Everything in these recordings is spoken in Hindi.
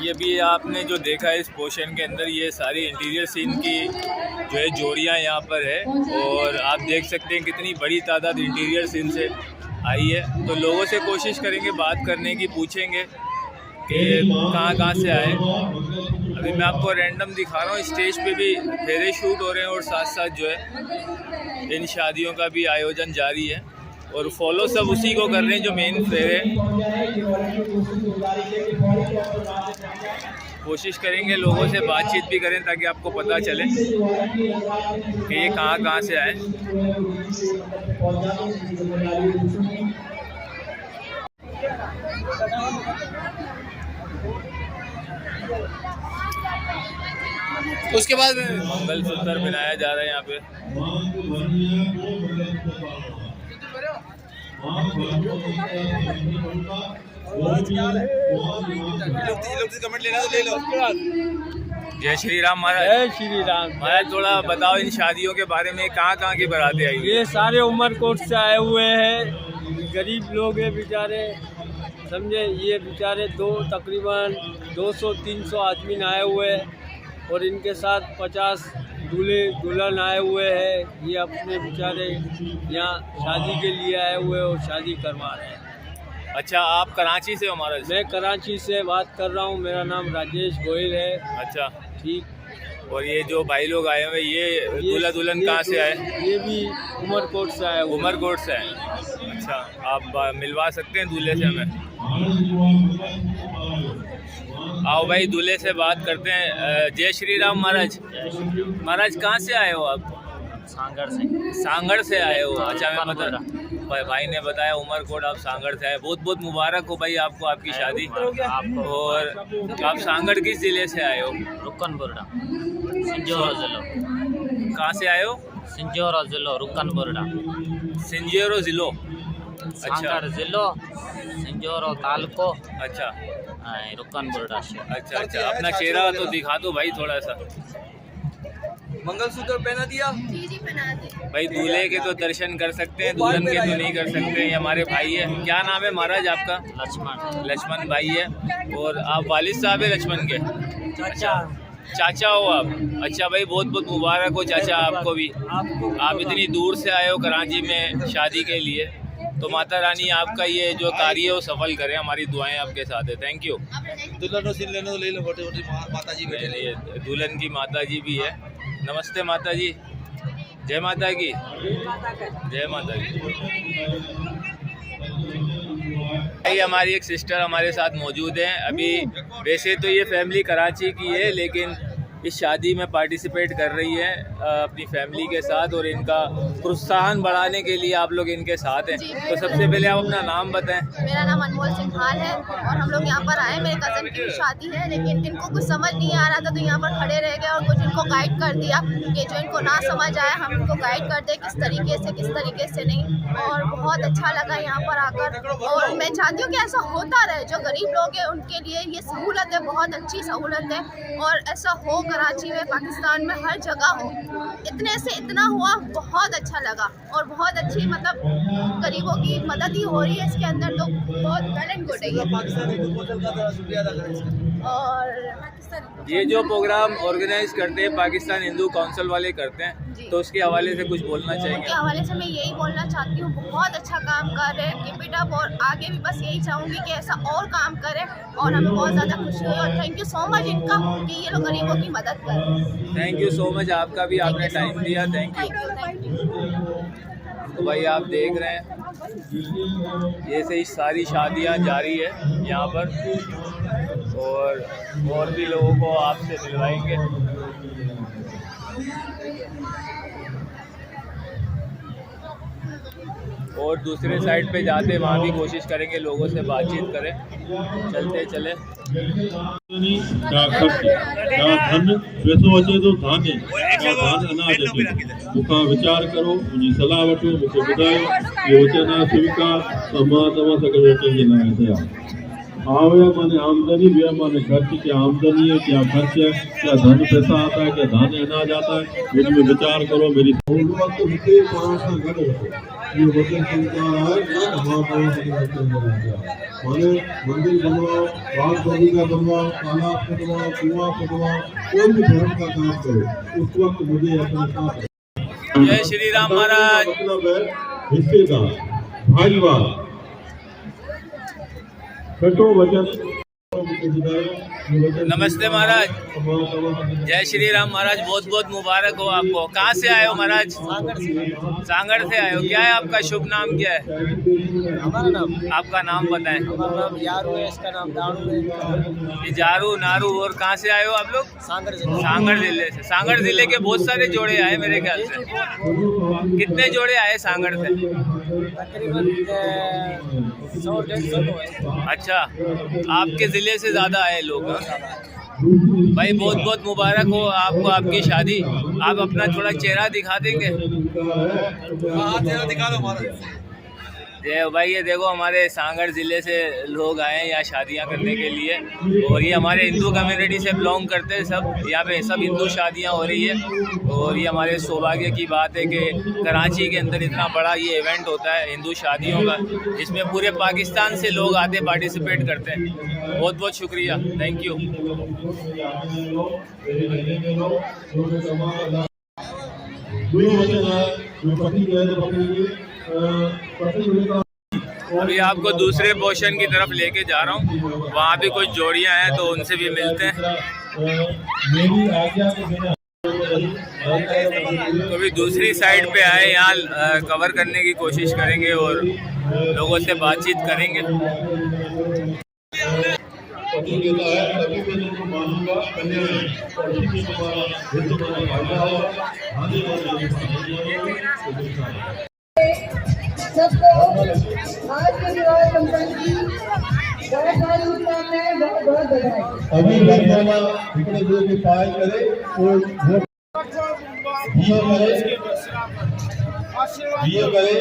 ये भी आपने जो देखा है इस पोर्शन के अंदर, ये सारी इंटीरियर सीन की जो है जोड़ियाँ यहाँ पर है, और आप देख सकते हैं कितनी बड़ी तादाद इंटीरियर सीन से आई है। तो लोगों से कोशिश करेंगे बात करने की, पूछेंगे कि कहाँ से आए। अभी मैं आपको रैंडम दिखा रहा हूँ, स्टेज पे भी फेरे शूट हो रहे हैं और साथ साथ जो है इन शादियों का भी आयोजन जारी है, और फॉलो सब उसी को कर रहे हैं जो मेन फेरे। कोशिश करेंगे लोगों से बातचीत भी करें ताकि आपको पता चले कि ये कहाँ से आए। उसके बाद मंगलसूत्र बनाया जा रहा है यहाँ पे। कमेंट लेना तो ले लो। जय श्री राम महाराज। जय श्री राम महाराज, थोड़ा बताओ इन शादियों के बारे में, कहाँ की बारातें आई? ये सारे उमरकोट से आए हुए हैं, गरीब लोग हैं बेचारे, समझे। ये बेचारे तकरीबन 200-300 आदमी आए हुए हैं, और इनके साथ 50 दूल्हे दुल्हन आए हुए हैं। ये अपने बेचारे यहाँ शादी के लिए आए हुए और शादी करवा रहे हैं। अच्छा, आप कराची से हो महाराज? मैं कराची से बात कर रहा हूँ, मेरा नाम राजेश गोयल है। अच्छा, ठीक। और ये जो भाई लोग आए हुए, ये दूल्हा दुल्हन कहाँ से आए? ये भी उमरकोट से आए। उमरकोट से आए। अच्छा, आप मिलवा सकते हैं दूल्हे से हमें? आओ भाई, दूल्हे से बात करते हैं। जय श्री राम महाराज। महाराज, कहाँ से आए हो आप? सांगड़ से। सांगड़ से आए हो? अच्छा, मैं बता, भाई ने बताया उमरकोट, आप सांगड़ से आए। बहुत बहुत मुबारक हो भाई आपको, आपकी शादी। और आप सांगड़ किस जिले से आए हो? रुकनबुर्डा, सिंजोरो जिलो। कहाँ से आए हो? सिंजोरो जिलो, रुकनबुर्डा। सिंजोरो जिलो? सांगड़ जिलो, सिंजोरो तालुको। अच्छा, रुकनबुर्डा से। अच्छा, अपना चेहरा तो दिखा दो भाई थोड़ा सा। मंगलसूत्र पहना दिया? जी पहना दिया भाई, दूल्हे के तो दर्शन कर सकते हैं, दुल्हन के तो नहीं कर सकते। ये हमारे भाई है। क्या नाम है महाराज आपका? लक्ष्मण। लक्ष्मण भाई है। और आप वालिद साहब है लक्ष्मण के? चाचा हो आप? अच्छा भाई, बहुत बहुत मुबारक हो चाचा आपको भी। आप इतनी दूर से आए हो कराची में शादी के लिए, तो माता रानी आपका ये जो कार्य है वो सफल करें। हमारी दुआएं आपके साथ है। Thank you. दुल्हन से लेने तो ले लो, छोटी माता जी बैठे। ये दुल्हन की माता जी भी है। नमस्ते माता जी। जय माता की। जय माता की। भाई, हमारी एक सिस्टर हमारे साथ मौजूद है अभी। वैसे तो ये फैमिली कराची की है, लेकिन इस शादी में पार्टिसिपेट कर रही है अपनी फैमिली के साथ, और इनका प्रोत्साहन बढ़ाने के लिए आप लोग इनके साथ हैं। तो सबसे पहले आप अपना नाम बताएं। मेरा नाम अनमोल सिंघाल है, और हम लोग यहाँ पर आए, मेरे कज़न की शादी है, लेकिन इनको कुछ समझ नहीं आ रहा था, तो यहाँ पर खड़े रह गए और कुछ इनको गाइड कर दिया कि जो इनको ना समझ आए हम इनको गाइड कर दें किस तरीके से नहीं। और बहुत अच्छा लगा यहाँ पर आकर, और मैं चाहती हूँ कि ऐसा होता रहे। जो गरीब लोग हैं उनके लिए ये सहूलत है, बहुत अच्छी सहूलत है, और ऐसा हो कराची में, पाकिस्तान में, हर जगह हो। इतने से इतना हुआ, बहुत अच्छा लगा, और बहुत अच्छी मतलब गरीबों की मदद ही हो रही है इसके अंदर, तो बहुत वेल एंड गुड है ये। और ये जो प्रोग्राम ऑर्गेनाइज करते हैं पाकिस्तान हिंदू काउंसिल वाले करते हैं, तो उसके हवाले से कुछ बोलना चाहेंगे? उनके हवाले से मैं यही बोलना चाहती हूँ, बहुत अच्छा काम कर रहे हैं, कीप इट अप। और आगे भी बस यही चाहूँगी कि ऐसा और काम करें, और हमें बहुत ज़्यादा खुशी हुई। और थैंक यू सो मच इनका कि ये लोग गरीबों की मदद करें। थैंक यू सो मच आपका भी, आपने टाइम दिया। Thank you. तो भाई, आप देख रहे हैं ये से सारी शादियां जारी है यहाँ पर, और भी लोगों को आपसे मिलवाएंगे। और दूसरे साइड पे जाते वहाँ भी कोशिश करेंगे लोगों से बातचीत करें। चलते चले। धन पैसो अचे तो धान्य धान अनाज अचे, मूंखां वीचार करो, मुंहिंजी सलाह वठो, मूंखे ॿुधायो, इहो वचन आहे स्वीकार, त मां तव्हां सां गॾु अचण जे लाइ तयारु। आवया माने आमदनी, व्यय माने खर्च। क्या आमदनी है, क्या खर्च है, क्या धन पैसा आता है, क्या धान्य अनाज आता है, मुझ में विचार करो। मेरी सहूलत ये वचन स्वीकार है माने मंदिर बनवाओ, बाग बगीचा बनवाओ, तालाब बनवाओ, कुआं बनवाओ, कोई भी धर्म का काम करो, उस वक्त मुझे अपने साथ जय श्री राम महाराज। मतलब है हिस्सेदार, भाईवार, छठो वचन। नमस्ते महाराज, जय श्री राम महाराज, बहुत बहुत मुबारक हो आपको। कहाँ से आए हो महाराज? सांगड़ से आए हो। क्या है आपका शुभ नाम, क्या है हमारा नाम? आपका नाम बताएं। हमारा नाम यारू है, इसका नाम दारू है। ये जारू नारू। और कहाँ से आए हो आप लोग? सांगड़ जिला। सांगड़ जिले से। सांगड़ जिले के बहुत सारे जोड़े आए मेरे ख्याल से। कितने जोड़े आए सांगड़ से? तकरीबन 100-150 है। अच्छा, आपके ज़िले से ज़्यादा आए लोग। हाँ? भाई बहुत बहुत मुबारक हो आपको आपकी शादी। आप अपना थोड़ा चेहरा दिखा देंगे? चेहरा दिखा दो हमारा। जय भाई, ये देखो हमारे सांगड़ ज़िले से लोग आए हैं यहाँ शादियाँ करने के लिए। और ये हमारे हिंदू कम्युनिटी से बिलोंग करते हैं सब। यहाँ पे सब हिंदू शादियाँ हो रही है। और ये हमारे सौभाग्य की बात है कि कराची के अंदर इतना बड़ा ये इवेंट होता है हिंदू शादियों का, जिसमें पूरे पाकिस्तान से लोग आते पार्टिसिपेट करते हैं। बहुत बहुत शुक्रिया, थैंक यू। अभी आपको दूसरे पोर्शन की तरफ लेके जा रहा हूँ। वहाँ भी कुछ जोड़ियाँ हैं तो उनसे भी मिलते हैं। तो अभी दूसरी साइड पे आए, यहाँ कवर करने की कोशिश करेंगे और लोगों से बातचीत करेंगे। सबको आज के विवाह संपन्न की बहुत सारी शुभकामनाएं, बहुत बहुत बधाई। अभी वर्तमान इतने दूर के पाए करे और दियो करे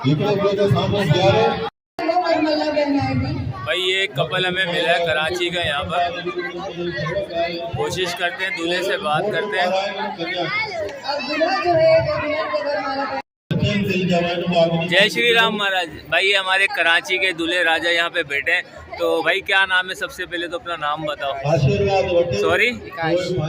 इतने दूर के सामने जा रहे। भाई ये एक कपल हमें मिला है कराची का। यहाँ पर कोशिश करते हैं, दूल्हे से बात करते हैं। अब दूल्हा जो है वो दुल्हन के घर माला। जय श्री राम महाराज। भाई ये हमारे कराची के दूल्हे राजा यहाँ पे बैठे हैं। तो भाई क्या नाम है? सबसे पहले तो अपना नाम बताओ। सॉरी,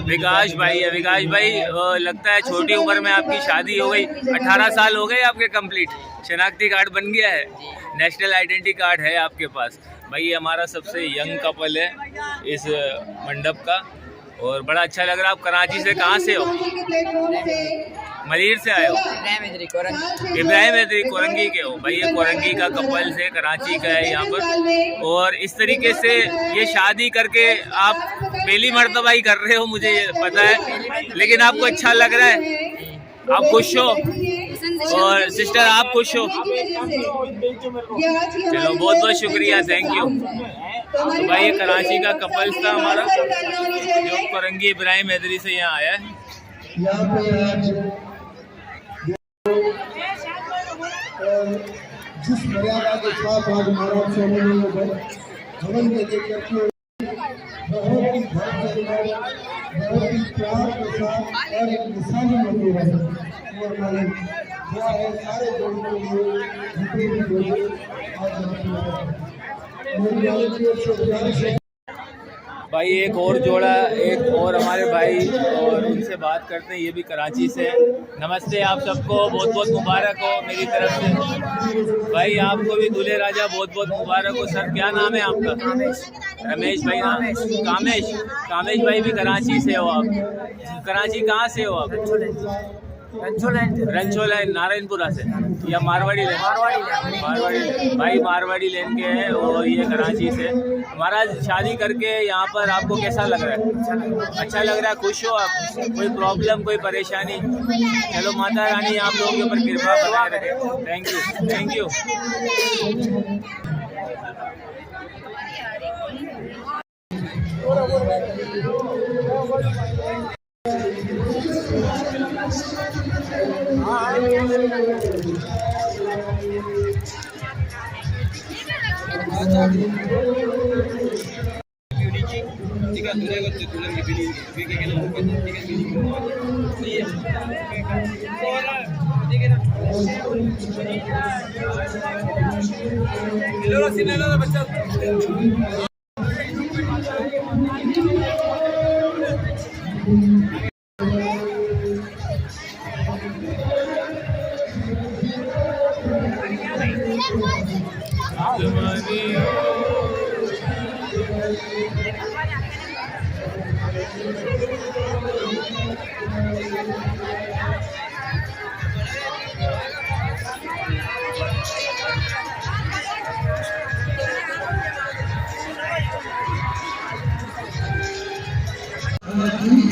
विकास भाई है। विकास भाई, लगता है छोटी उम्र में आपकी शादी हो गई। 18 साल हो गए आपके कंप्लीट। शनाख्ती कार्ड बन गया है, नेशनल आइडेंटिटी कार्ड है आपके पास। भाई ये हमारा सबसे यंग कपल है इस मंडप का और बड़ा अच्छा लग रहा है। आप कराची से कहाँ से हो? मलिर से आए हो? इब्राहिम हैदरी कोरंगी के हो? भाई ये कोरंगी का कपल से कराची का है यहाँ पर। और इस तरीके से ये शादी करके आप पहली मर्तबा ही कर रहे हो, मुझे ये पता है, लेकिन आपको अच्छा लग रहा है, आप खुश हो और सिस्टर आप खुश हो? चलो बहुत बहुत शुक्रिया, थैंक यू। तो भाई ये कराची का कपल था हमारा जो कोरंगी इब्राहिम हैदरी से यहाँ आया है। जिस मर्यादा के साथ आज महाराज सेरेमनी में भवन में लेकर के बहुत ही प्यार के साथ और एक मिसाली मंदिर है। और हमारे दुआ है सारे लोगों के लिए जितने भी लोग आज मेरी से भाई एक और जोड़ा, एक और हमारे भाई, और उनसे बात करते हैं। ये भी कराची से। नमस्ते आप सबको, बहुत बहुत मुबारक हो मेरी तरफ से। भाई आपको भी दूल्हे राजा बहुत बहुत मुबारक हो। सर क्या नाम है आपका? रमेश भाई नाम? कामेश। कामेश भाई भी कराची से हो आप? कराची कहाँ से हो आप? रंचोला नारायणपुरा से या मारवाड़ी लेन? मारवाड़ी लेन। भाई मारवाड़ी लेन के हैं और ये कराची से। महाराज शादी करके यहाँ पर आपको कैसा लग रहा है? अच्छा लग रहा है? खुश हो आप? कोई प्रॉब्लम, कोई परेशानी? चलो माता रानी आप लोगों के ऊपर कृपा बनाए रखे। Thank you, thank you.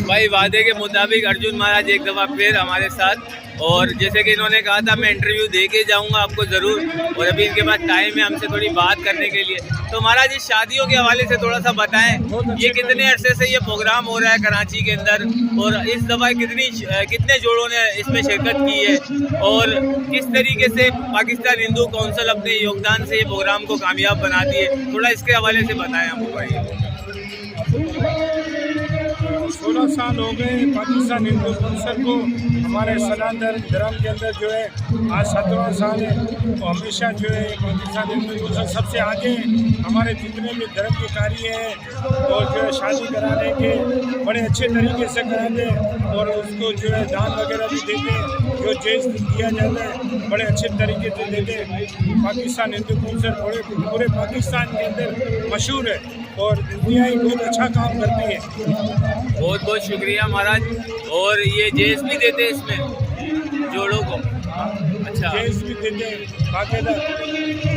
भाई वादे के मुताबिक अर्जुन महाराज एक दफ़ा फिर हमारे साथ, और जैसे कि इन्होंने कहा था मैं इंटरव्यू दे के जाऊँगा आपको ज़रूर, और अभी इनके पास टाइम है हमसे थोड़ी बात करने के लिए। तो महाराज इस शादियों के हवाले से थोड़ा सा बताएं, ये कितने अरसे से ये प्रोग्राम हो रहा है कराची के अंदर, और इस दफ़ा कितने जोड़ों ने इसमें शिरकत की है, और किस तरीके से पाकिस्तान हिंदू कौंसिल अपने योगदान से ये प्रोग्राम को कामयाब बनाती है, थोड़ा इसके हवाले से बताएं हमको भाई। 16 साल हो गए पाकिस्तान हिंदू कौंसिल को हमारे सनातन धर्म के अंदर जो है, आज 17वां साल है। तो हमेशा जो है पाकिस्तान हिंदू कौंसिल सबसे आगे हमारे जितने भी धर्म के कार्य हैं और जो है शादी कराने के बड़े अच्छे तरीके से कराते हैं, और उसको जो है दान वगैरह भी देते हैं, जो जेज दिया जाता है बड़े अच्छे तरीके से देते हैं। पाकिस्तान हिंदू कौंसिल पूरे पाकिस्तान के अंदर मशहूर है और दुनिया ही बहुत अच्छा काम करती है। बहुत बहुत शुक्रिया महाराज। और ये जेस भी देते हैं इसमें जोड़ों को? अच्छा, जेस भी देते हैं बाकायदा,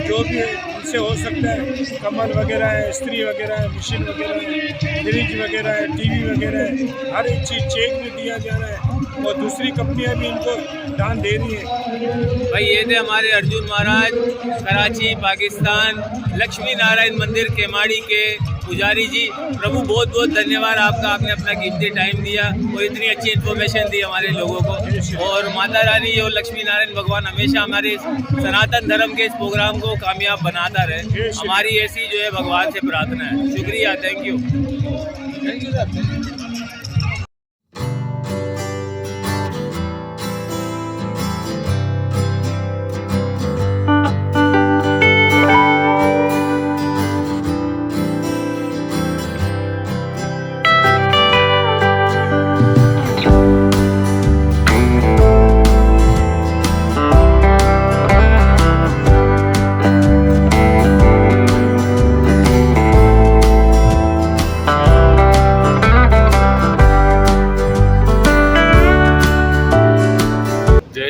जो भी उनसे हो सकता है, कमर वगैरह है, स्त्री वगैरह है, मशीन वगैरह है, फ्रिज वगैरह है, टीवी वगैरह है, हर एक चीज़ चेक में दिया जा रहा है, और दूसरी कंपनियां भी इनको दान दे रही है। भाई ये थे हमारे अर्जुन महाराज, कराची पाकिस्तान लक्ष्मी नारायण मंदिर केमाड़ी के पुजारी जी। प्रभु बहुत बहुत धन्यवाद आपका, आपने अपना कीमती टाइम दिया और इतनी अच्छी इन्फॉर्मेशन दी हमारे लोगों को। और माता रानी और लक्ष्मी नारायण भगवान हमेशा हमारे सनातन धर्म के इस प्रोग्राम को कामयाब बनाता रहे, हमारी ऐसी जो है भगवान से प्रार्थना है। शुक्रिया, थैंक यू।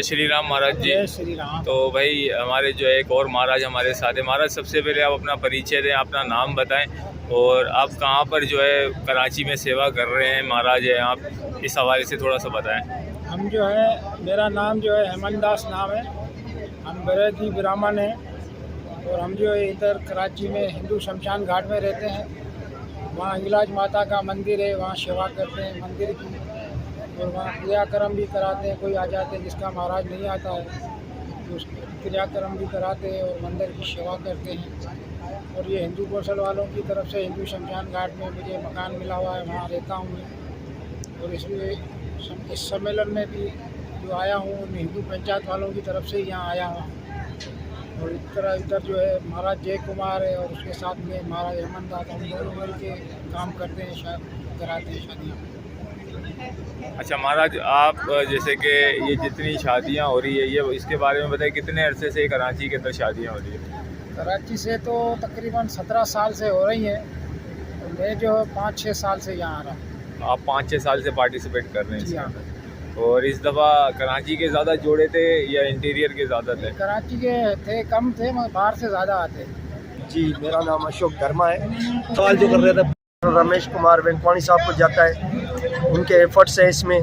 श्री राम महाराज जी। श्री राम। तो भाई हमारे जो है एक और महाराज हमारे साथ है। महाराज सबसे पहले आप अपना परिचय दें, अपना नाम बताएं, और आप कहाँ पर जो है कराची में सेवा कर रहे हैं महाराज है आप, इस हवाले से थोड़ा सा बताएं। हम जो है, मेरा नाम जो है हेमंत दास नाम है, हम बरेली ब्राह्मण हैं, और हम जो है इधर कराची में हिंदू शमशान घाट में रहते हैं। वहाँ हिंगलाज माता का मंदिर है, वहाँ सेवा करते हैं मंदिर की, और वहाँ क्रियाक्रम भी कराते हैं। कोई आ जाते हैं जिसका महाराज नहीं आता है तो उसको क्रियाक्रम भी कराते हैं और मंदिर की सेवा करते हैं। और ये हिंदू कौंसिल वालों की तरफ से हिंदू शमशान घाट में मुझे मकान मिला हुआ है, वहाँ रहता हूँ मैं। और इसमें इस सम्मेलन में भी जो आया हूँ हिंदू पंचायत वालों की तरफ से यहाँ आया हूँ। और इधर जो है महाराज जय कुमार है और उसके साथ में महाराज हेमंत दास, हम दोनों मिल के काम करते हैं, कराते हैं शादियाँ। अच्छा महाराज, आप जैसे कि ये जितनी शादियाँ हो रही है ये इसके बारे में बताइए, कितने अरसे से कराची के अंदर शादियाँ हो रही है? कराची से तो तकरीबन 17 साल से हो रही हैं, और मैं जो 5-6 साल से यहाँ आ रहा हूँ। आप 5-6 साल से पार्टिसिपेट कर रहे हैं? जी हाँ। और इस दफ़ा कराची के ज़्यादा जोड़े थे या इंटीरियर के ज़्यादा थे? कराची के थे, कम थे, मगर बाहर से ज़्यादा आते। जी, मेरा नाम अशोक धर्मा है। सवाल जो कर रहे थे रमेश कुमार वेंकवाणी साहब को जाता है, उनके एफर्ट्स हैं इसमें,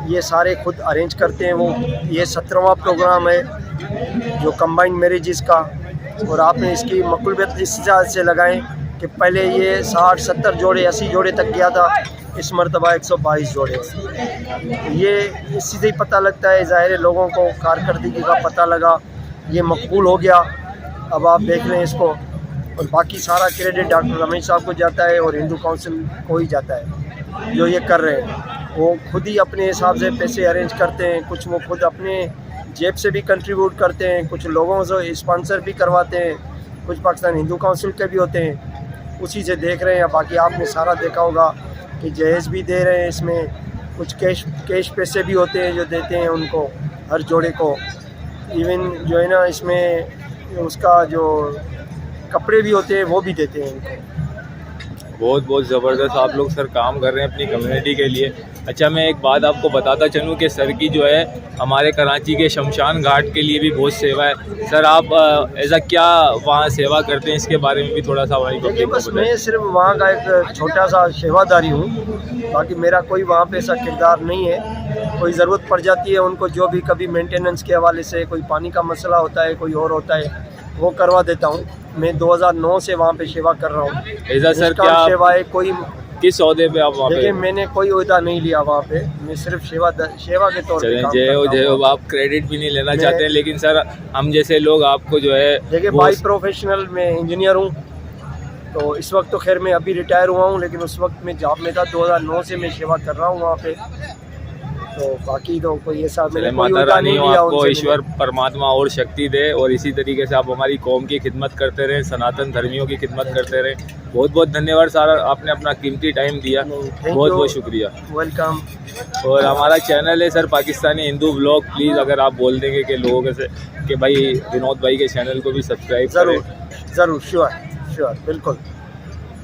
ये सारे खुद अरेंज करते हैं वो। ये 17वां प्रोग्राम है जो कंबाइंड मैरिजेस का, और आपने इसकी मकबूलियत इस हिसाब से लगाएं कि पहले ये 60-70 जोड़े 80 जोड़े तक गया था, इस मरतबा 122 जोड़े। ये इससे ही पता लगता है, ज़ाहिर है लोगों को कारकर्दगी का पता लगा, ये मकबूल हो गया। अब आप देख लें इसको, और बाकी सारा क्रेडिट डॉक्टर रमेश साहब को जाता है और हिंदू काउंसिल को ही जाता है जो ये कर रहे हैं। वो खुद ही अपने हिसाब से पैसे अरेंज करते हैं, कुछ वो खुद अपने जेब से भी कंट्रीब्यूट करते हैं, कुछ लोगों से स्पॉन्सर भी करवाते हैं, कुछ पाकिस्तान हिंदू काउंसिल के भी होते हैं, उसी से देख रहे हैं। बाकी आपने सारा देखा होगा कि जहेज़ भी दे रहे हैं, इसमें कुछ कैश पैसे भी होते हैं जो देते हैं उनको हर जोड़े को। इवन जो है ना इसमें उसका जो कपड़े भी होते हैं वो भी देते हैं इनको। बहुत बहुत ज़बरदस्त आप लोग सर काम कर रहे हैं अपनी कम्युनिटी के लिए। अच्छा, मैं एक बात आपको बताता चलूँ कि सर की जो है हमारे कराची के शमशान घाट के लिए भी बहुत सेवा है। सर आप ऐसा क्या वहाँ सेवा करते हैं, इसके बारे में भी थोड़ा सा हमारी देखिए, बस मैं सिर्फ वहाँ का एक छोटा सा सेवादारी हूँ, बाकी मेरा कोई वहाँ पे ऐसा किरदार नहीं है। कोई ज़रूरत पड़ जाती है उनको, जो भी कभी मेंटेनेंस के हवाले से कोई पानी का मसला होता है, कोई और होता है, वो करवा देता हूँ। मैं 2009 से वहाँ पे सेवा कर रहा हूँ। ऐसा सर क्या सेवाएं कोई किस ओहदे पे आप वहाँ पे? देखिए, मैंने कोई ओहदा नहीं लिया वहाँ पे, मैं सिर्फ सेवा के तौर पे काम करता हूँ। आप क्रेडिट भी नहीं लेना चाहते हैं, लेकिन सर हम जैसे लोग आपको जो है देखिए बाई प्रोफेशनल मैं इंजीनियर हूँ, तो इस वक्त तो खैर मैं अभी रिटायर हुआ हूँ, लेकिन उस वक्त मैं जॉब में था। 2009 से मैं सेवा कर रहा हूँ वहाँ पे। तो बाकी तो कोई ऐसा मैंने कोई माता रानी आपको ईश्वर उनसे परमात्मा और शक्ति दे, और इसी तरीके से आप हमारी कौम की खिदमत करते रहें, सनातन धर्मियों की खिदमत करते रहें। बहुत बहुत धन्यवाद सर, आपने अपना कीमती टाइम दिया, बहुत बहुत शुक्रिया। वेलकम। और हमारा चैनल है sir Pakistani Hindu blog, please अगर आप बोल देंगे कि लोगों के से कि भाई विनोद भाई के चैनल को भी सब्सक्राइब करें। ज़रूर, श्योर, बिल्कुल।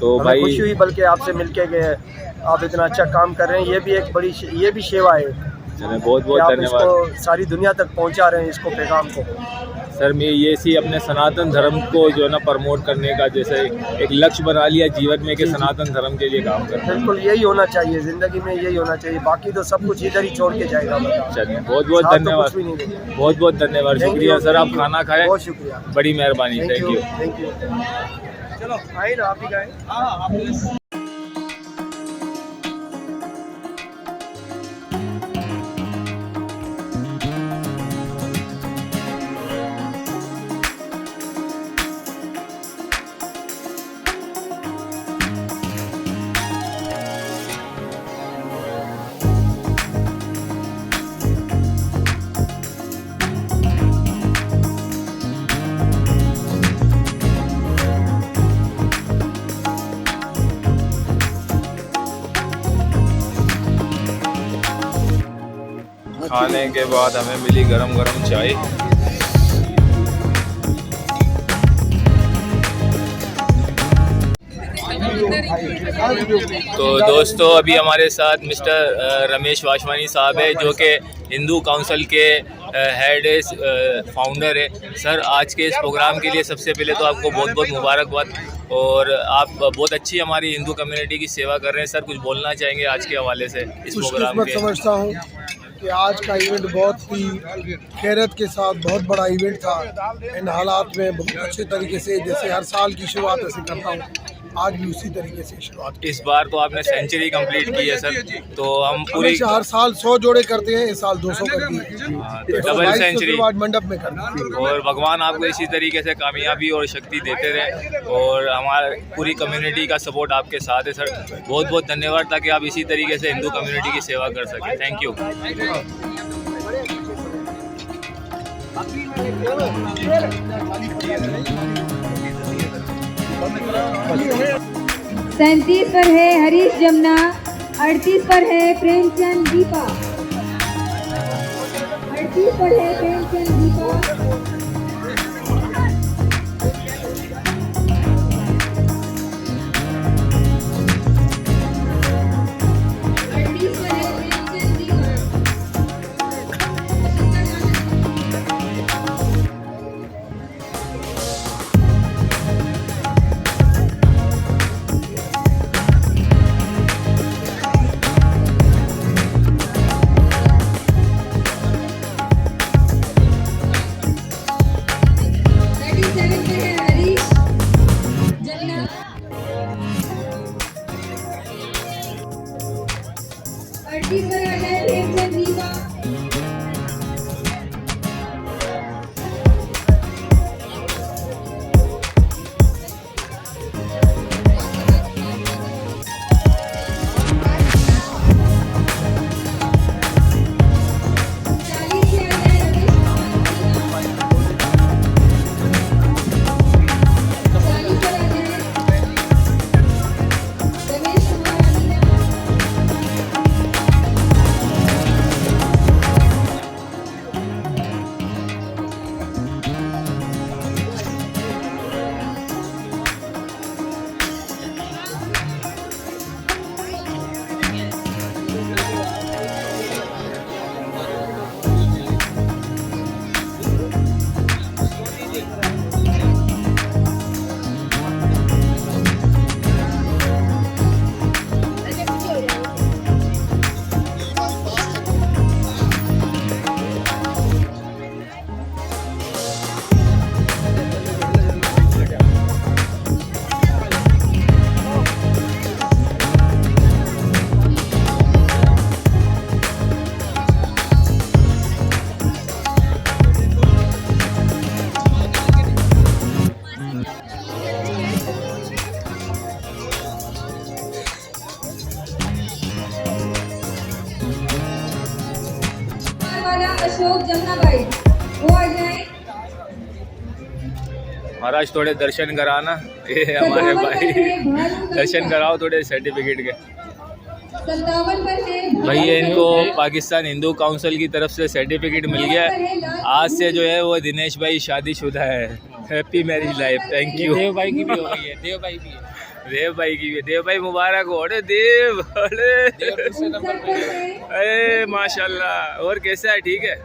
तो भाई खुशी हुई बल्कि आपसे मिलके कि आप इतना अच्छा काम कर रहे हैं। ये भी सेवा है। बहुत बहुत धन्यवाद। इसको सारी दुनिया तक पहुंचा रहे हैं, इसको पैगाम को। सर मैं ये सी अपने सनातन धर्म को जो है ना प्रमोट करने का जैसे एक लक्ष्य बना लिया जीवन में कि सनातन धर्म के लिए काम करना। बिल्कुल यही होना चाहिए, ज़िंदगी में यही होना चाहिए। बाकी तो सब कुछ इधर ही छोड़ के जाएगा। चलिए, बहुत बहुत धन्यवाद, बहुत बहुत धन्यवाद, शुक्रिया सर। आप खाना खाएं, बहुत शुक्रिया, बड़ी मेहरबानी, थैंक यू। चलो आइए ना, आप ही खाएं। खाने के बाद हमें मिली गरम गरम चाय। तो दोस्तों अभी हमारे साथ मिस्टर रमेश वाशवानी साहब है, जो कि हिंदू काउंसिल के हेड है, फाउंडर है। सर आज के इस प्रोग्राम के लिए सबसे पहले तो आपको बहुत बहुत मुबारकबाद, और आप बहुत अच्छी हमारी हिंदू कम्युनिटी की सेवा कर रहे हैं। सर कुछ बोलना चाहेंगे आज के हवाले से इस प्रोग्राम के? समझता हूँ कि आज का इवेंट बहुत ही खैरत के साथ बहुत बड़ा इवेंट था। इन हालात में बहुत अच्छे तरीके से, जैसे हर साल की शुरुआत ऐसे करता हूँ, आज भी उसी तरीके से शुरुआत। इस बार तो आपने सेंचुरी कंप्लीट की है सर, तो हम पूरी हर साल 100 जोड़े करते हैं, इस साल 200 कर दिए, डबल सेंचुरी मंडप में करते हैं। और भगवान आपको इसी तरीके से कामयाबी और शक्ति देते रहे, और हमारे पूरी कम्युनिटी का सपोर्ट आपके साथ है सर। बहुत बहुत धन्यवाद, ताकि आप इसी तरीके से हिंदू कम्युनिटी की सेवा कर सकें। Thank you. 37 पर है हरीश जमुना, 38 पर है प्रेमचंद दीपा, 38 पर है प्रेमचंद दीपा। अशोक जमुना भाई वो आ जाए। महाराज थोड़े दर्शन कराना, ये हमारे भाई दर्शन कराओ थोड़े सर्टिफिकेट के। 57 पर है भाई ये इनको पाकिस्तान हिंदू काउंसिल की तरफ से सर्टिफिकेट मिल गया है। आज से जो है वो दिनेश भाई शादीशुदा है। Happy marriage life. Thank you. Dev भाई की भी हो गई है, देव भाई की है। देव भाई की भी, देव भाई मुबारक हो। अरे देव, अरे अरे माशाल्लाह। और कैसा है? ठीक है।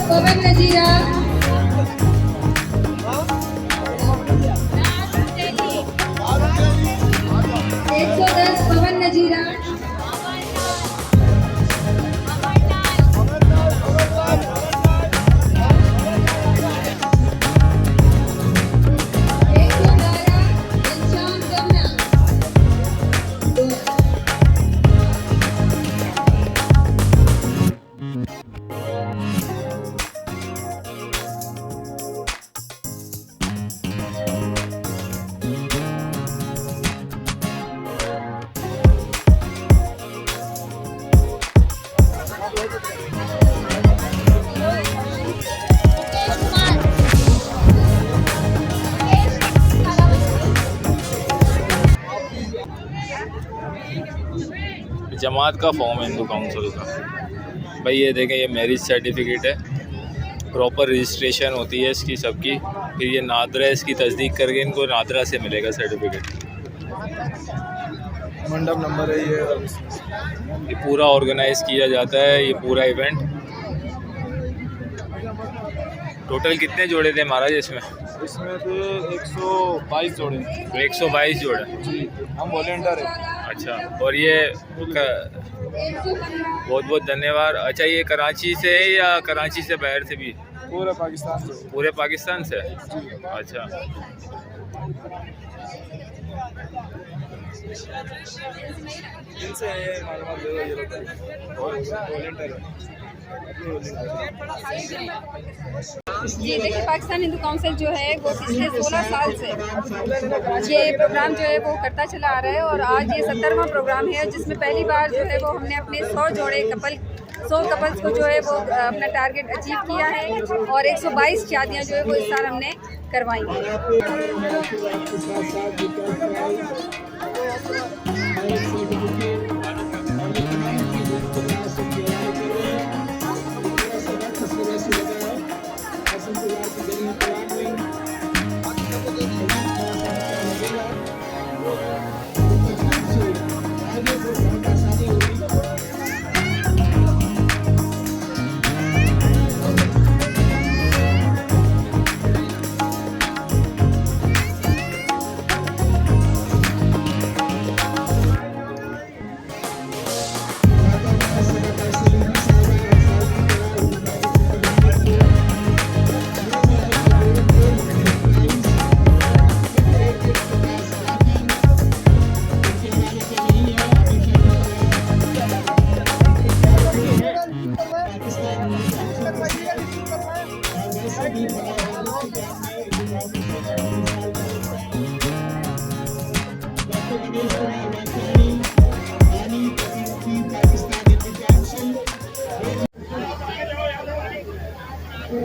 पवन नजीरा 110 पवन नजीरा 112 घनश्याम जमुना जमात का फॉर्म है हिंदू काउंसिल का। भाई ये देखें, ये मैरिज सर्टिफिकेट है। प्रॉपर रजिस्ट्रेशन होती है इसकी सबकी। फिर ये नादरा है, इसकी तस्दीक करके इनको नादरा से मिलेगा सर्टिफिकेट। मंडप नंबर है ये पूरा ऑर्गेनाइज किया जाता है, ये पूरा इवेंट। टोटल कितने जोड़े थे महाराज इसमें? इसमें थे 122 जोड़े। तो 122 जोड़े जी, हम वॉलेंटियर हैं। अच्छा। और ये बहुत बहुत धन्यवाद। अच्छा, ये कराची से है या कराची से बाहर से भी? पूरे पाकिस्तान से। पूरे पाकिस्तान से? अच्छा। इनसे मालूमात ले लो, ये लोग वॉलेंटियर हैं। जी देखिए, पाकिस्तान हिंदू काउंसिल जो है वो पिछले 16 साल से ये प्रोग्राम जो है वो करता चला आ रहा है और आज ये 70वां प्रोग्राम है, जिसमें पहली बार जो है वो हमने अपने 100 कपल्स को जो है वो अपना टारगेट अचीव किया है और 122 शादियाँ जो है वो इस साल हमने करवाई हैं।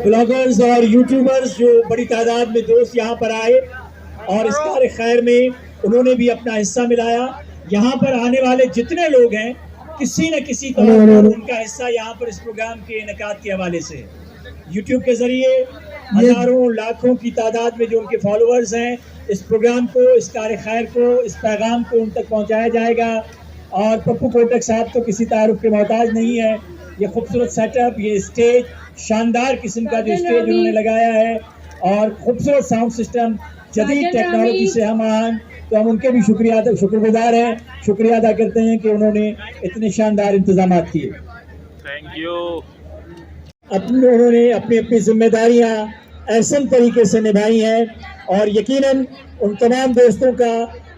ब्लॉगर्स और यूट्यूबर्स जो बड़ी तादाद में दोस्त यहाँ पर आए और इस कार्य खैर में उन्होंने भी अपना हिस्सा मिलाया। यहाँ पर आने वाले जितने लोग हैं किसी न किसी तरह पर उनका हिस्सा यहाँ पर इस प्रोग्राम के इनेकाद के हवाले से यूट्यूब के जरिए हजारों लाखों की तादाद में जो उनके फॉलोअर्स हैं इस प्रोग्राम को, इस कार्य खैर को, इस पैगाम को उन तक पहुँचाया जाएगा। और पप्पू कोटक साहब तो किसी तारुफ के मोहताज नहीं है। ये खूबसूरत सेटअप, ये स्टेज, शानदार किस्म का जो स्टेज उन्होंने लगाया है और खूबसूरत साउंड सिस्टम, जदीद टेक्नोलॉजी से हम आहंग, तो हम उनके भी शुक्रगुजार हैं, शुक्रिया अदा करते हैं कि उन्होंने इतने शानदार इंतजाम किए। Thank you. उन्होंने अपनी अपनी जिम्मेदारियां ऐसे तरीके से निभाई हैं और यकीनन उन तमाम दोस्तों का,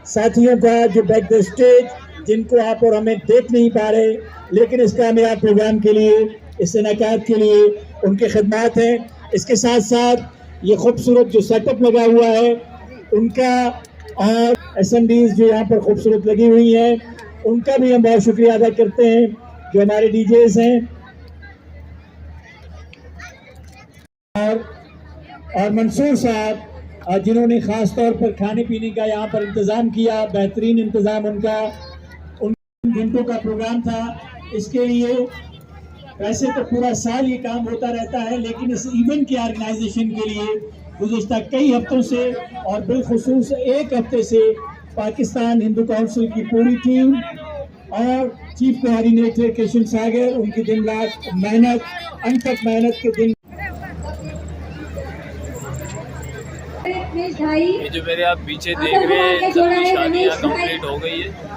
साथियों का जो बैक द स्टेज, जिनको आप और हमें देख नहीं पा रहे, लेकिन इस कामयाब प्रोग्राम के लिए, इस इनेकाद के लिए उनके खिदमात हैं। इसके साथ साथ ये खूबसूरत जो सेटअप लगा हुआ है उनका और एसएमडीज जो यहाँ पर खूबसूरत लगी हुई हैं उनका भी हम बहुत शुक्रिया अदा करते हैं। जो हमारे डीजेस हैं और मंसूर साहब जिन्होंने ख़ास तौर पर खाने पीने का यहाँ पर इंतज़ाम किया, बेहतरीन इंतज़ाम उनका, उन घंटों का प्रोग्राम था। इसके लिए वैसे तो पूरा साल ये काम होता रहता है, लेकिन इस इवेंट के ऑर्गेनाइजेशन के लिए गुज़िश्ता कई हफ्तों से और बिलखुसूस एक हफ्ते से पाकिस्तान हिंदू काउंसिल की पूरी टीम और चीफ कोऑर्डिनेटर किशन सागर, उनकी दिन रात मेहनत, अनथक मेहनत के दिन। ये जो मेरे आप पीछे देख रहे हैं सबकी शादियाँ कंप्लीट हो गई है।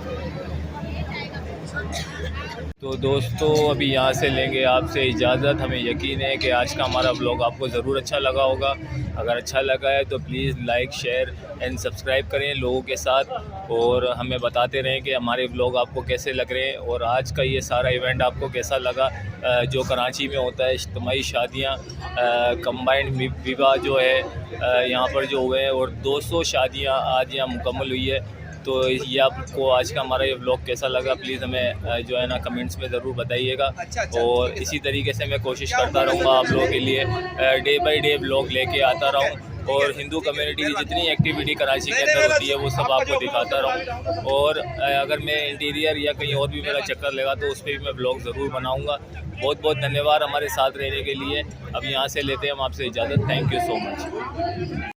तो दोस्तों अभी यहाँ से लेंगे आपसे इजाज़त। हमें यकीन है कि आज का हमारा व्लॉग आपको ज़रूर अच्छा लगा होगा। अगर अच्छा लगा है तो please like, share and subscribe करें लोगों के साथ और हमें बताते रहें कि हमारे व्लॉग आपको कैसे लग रहे हैं और आज का ये सारा इवेंट आपको कैसा लगा। जो कराची में होता है इज्तिमाई शादियाँ, कंबाइंड विवाह जो है यहाँ पर जो हुए हैं और 200 शादियाँ आज यहाँ मुकम्मल हुई है। तो ये आपको आज का हमारा ये व्लॉग कैसा लगा प्लीज़ हमें जो है ना कमेंट्स में ज़रूर बताइएगा। और इसी तरीके से मैं कोशिश करता रहूँगा आप लोगों के लिए डे बाय डे व्लॉग लेके आता रहूँ और हिंदू कम्युनिटी की जितनी एक्टिविटी कराची के अंदर होती है वो सब आपको दिखाता रहूँ। और अगर मैं इंटीरियर या कहीं और भी मेरा चक्कर लगा तो उस पर भी मैं व्लॉग ज़रूर बनाऊँगा। बहुत बहुत धन्यवाद हमारे साथ रहने के लिए। अब यहाँ से लेते हैं हम आपसे इजाज़त। Thank you so much.